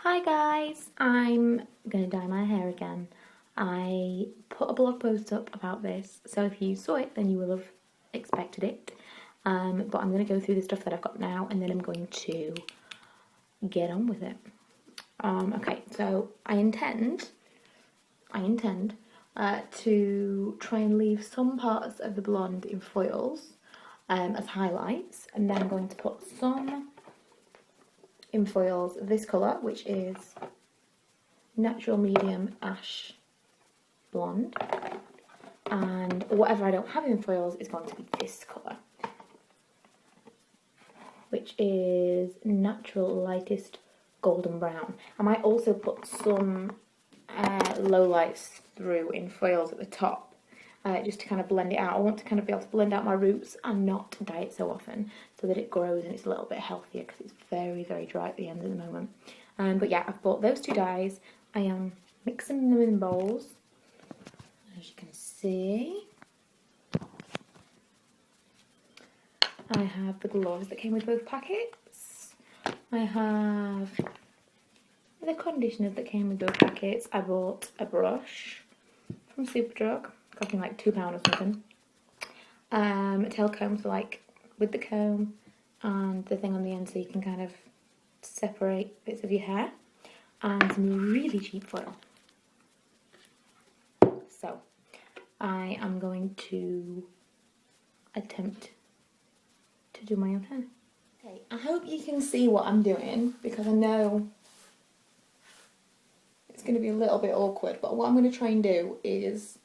Hi guys, I'm gonna dye my hair again. I put a blog post up about this, so if you saw it then you will have expected it. But I'm gonna go through the stuff that I've got now and then I'm going to get on with it. Okay, so I intend to try and leave some parts of the blonde in foils as highlights, and then I'm going to put some in foils of this colour, which is natural medium ash blonde, and whatever I don't have in foils is going to be this colour, which is natural lightest golden brown. I might also put some low lights through in foils at the top, just to kind of blend it out. I want to kind of be able to blend out my roots and not dye it so often, so that it grows and it's a little bit healthier, because it's very, very dry at the end at the moment. But yeah, I've bought those two dyes. I am mixing them in bowls, as you can see. I have the gloves that came with both packets. I have the conditioners that came with both packets. I bought a brush from Superdrug, costing like £2 or something. A tail comb, so like with the comb and the thing on the end so you can kind of separate bits of your hair, and some really cheap foil. So I am going to attempt to do my own hair. Okay, I hope you can see what I'm doing, because I know it's going to be a little bit awkward, but what I'm going to try and do is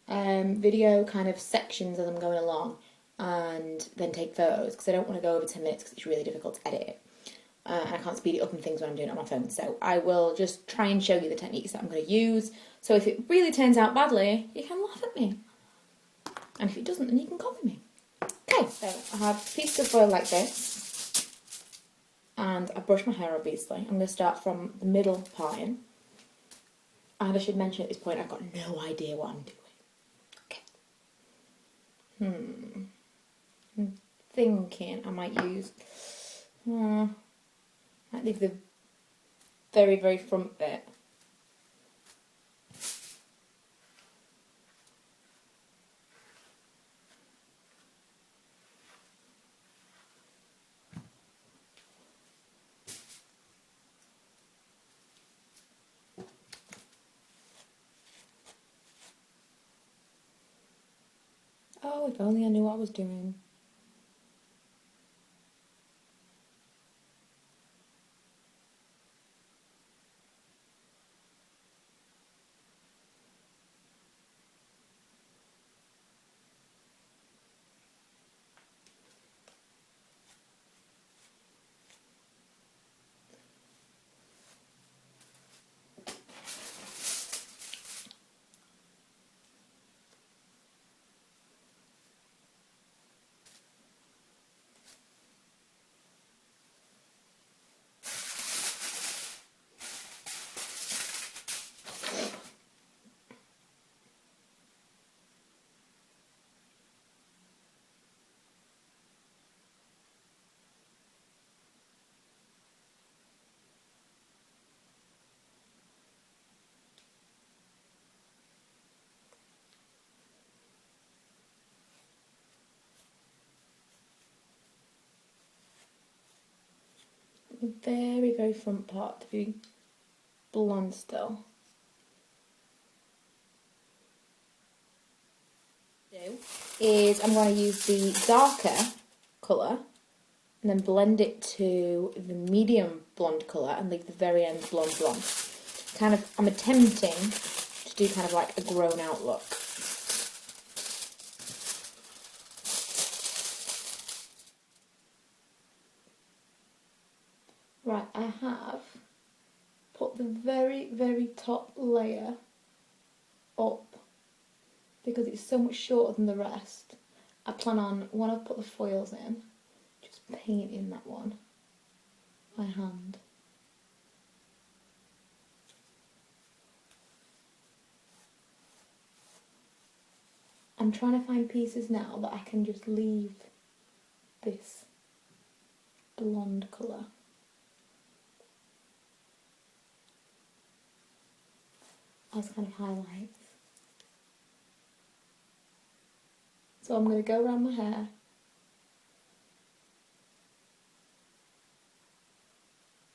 video kind of sections as I'm going along and then take photos, because I don't want to go over 10 minutes because it's really difficult to edit it. And I can't speed it up and things when I'm doing it on my phone, so I will just try and show you the techniques that I'm going to use. So if it really turns out badly, you can laugh at me, and if it doesn't, then you can copy me. Okay, so I have pieces of foil like this, and I brush my hair obviously. I'm going to start from the middle part in, and I should mention at this point I've got no idea what I'm doing. Okay. I'm thinking I might use... might leave the very, very front bit. Oh, if only I knew what I was doing. The very, very front part to be blonde still. Is I'm going to use the darker colour and then blend it to the medium blonde colour and leave the very end blonde. Kind of, I'm attempting to do kind of like a grown out look. Right, I have put the very, very top layer up because it's so much shorter than the rest. I plan on, when I've put the foils in, just painting that one by hand. I'm trying to find pieces now that I can just leave this blonde colour. as kind of highlights. So I'm going to go around my hair.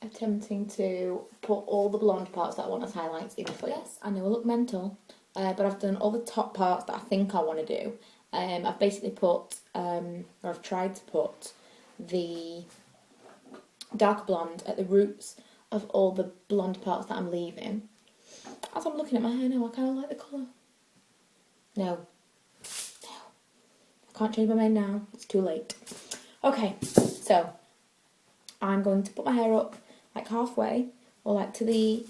Attempting to put all the blonde parts that I want as highlights in place. Yes, I know I look mental, but I've done all the top parts that I think I want to do. I've basically put, or I've tried to put the dark blonde at the roots of all the blonde parts that I'm leaving. As I'm looking at my hair now, I kind of like the colour. No. I can't change my mind now. It's too late. Okay, so I'm going to put my hair up like halfway, or like to the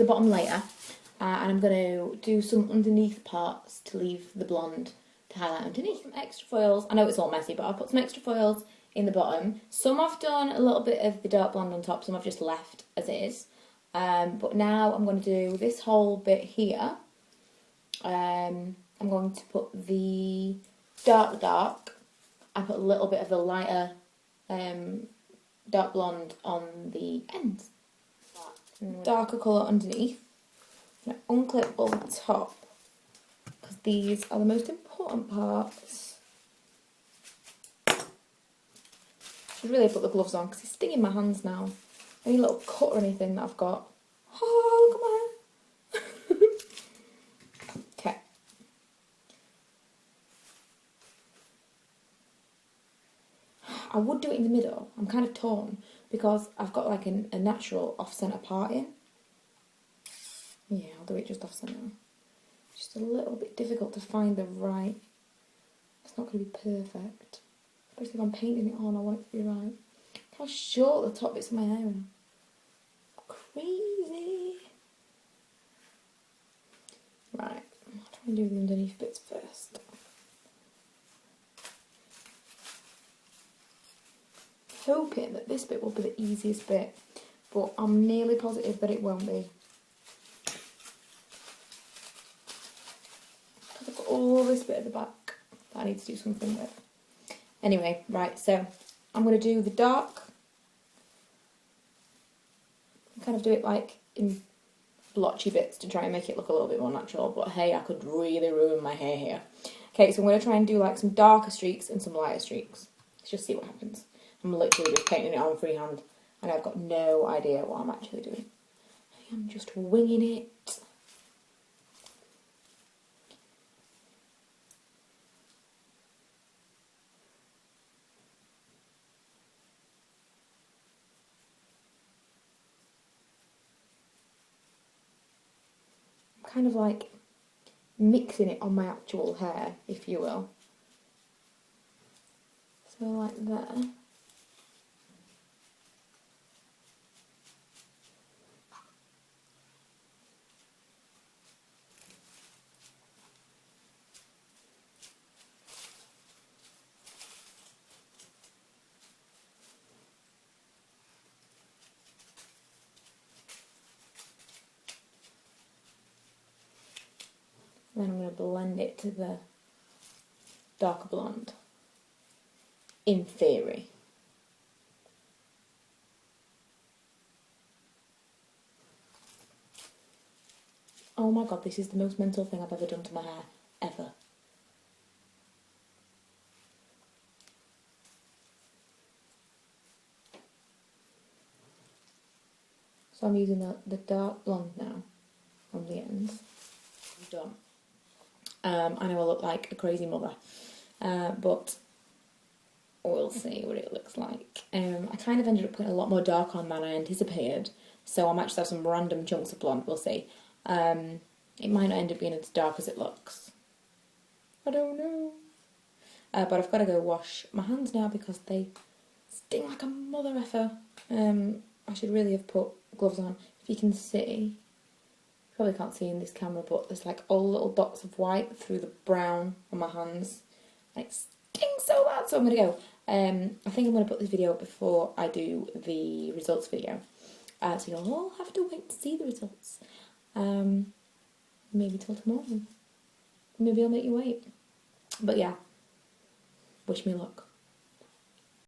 bottom layer, and I'm going to do some underneath parts to leave the blonde to highlight underneath. Some extra foils. I know it's all messy, but I'll put some extra foils in the bottom. Some I've done a little bit of the dark blonde on top, some I've just left as is. But now I'm going to do this whole bit here. I'm going to put the dark. I put a little bit of the lighter dark blonde on the ends. Darker colour underneath. I'm going to unclip all the top, because these are the most important parts. I should really put the gloves on because it's stinging my hands now. Any little cut or anything that I've got. Oh, look at my hair. Okay. I would do it in the middle. I'm kind of torn because I've got like a natural off-centre part in. Yeah, I'll do it just off-centre. Just a little bit difficult to find the right... It's not going to be perfect. Especially if I'm painting it on, I want it to be right. Look how short the top bits of my hair are. Crazy. Right, I'll try and do the underneath bits first. Hoping that this bit will be the easiest bit, but I'm nearly positive that it won't be. I've got all this bit at the back that I need to do something with. Anyway, right, so I'm going to do the dark. Kind of do it like in blotchy bits to try and make it look a little bit more natural, but hey, I could really ruin my hair here. Okay, so I'm going to try and do like some darker streaks and some lighter streaks. Let's just see what happens. I'm literally just painting it on freehand, and I've got no idea what I'm actually doing. I am just winging it. I'm kind of like mixing it on my actual hair, if you will. So like there. Then I'm going to blend it to the darker blonde, in theory. Oh my god, this is the most mental thing I've ever done to my hair, ever. So I'm using the dark blonde now on the ends. I'm done. I know I look like a crazy mother, but we'll see what it looks like. I kind of ended up putting a lot more dark on than I anticipated, so I might just have some random chunks of blonde, we'll see. It might not end up being as dark as it looks. I don't know. But I've got to go wash my hands now because they sting like a mother effer. I should really have put gloves on. If you can see, you probably can't see in this camera, but there's like all little dots of white through the brown on my hands. And it stings so bad, so I'm going to go. I think I'm going to put this video up before I do the results video. So you'll all have to wait to see the results. Maybe till tomorrow. Maybe I'll make you wait. But yeah, wish me luck.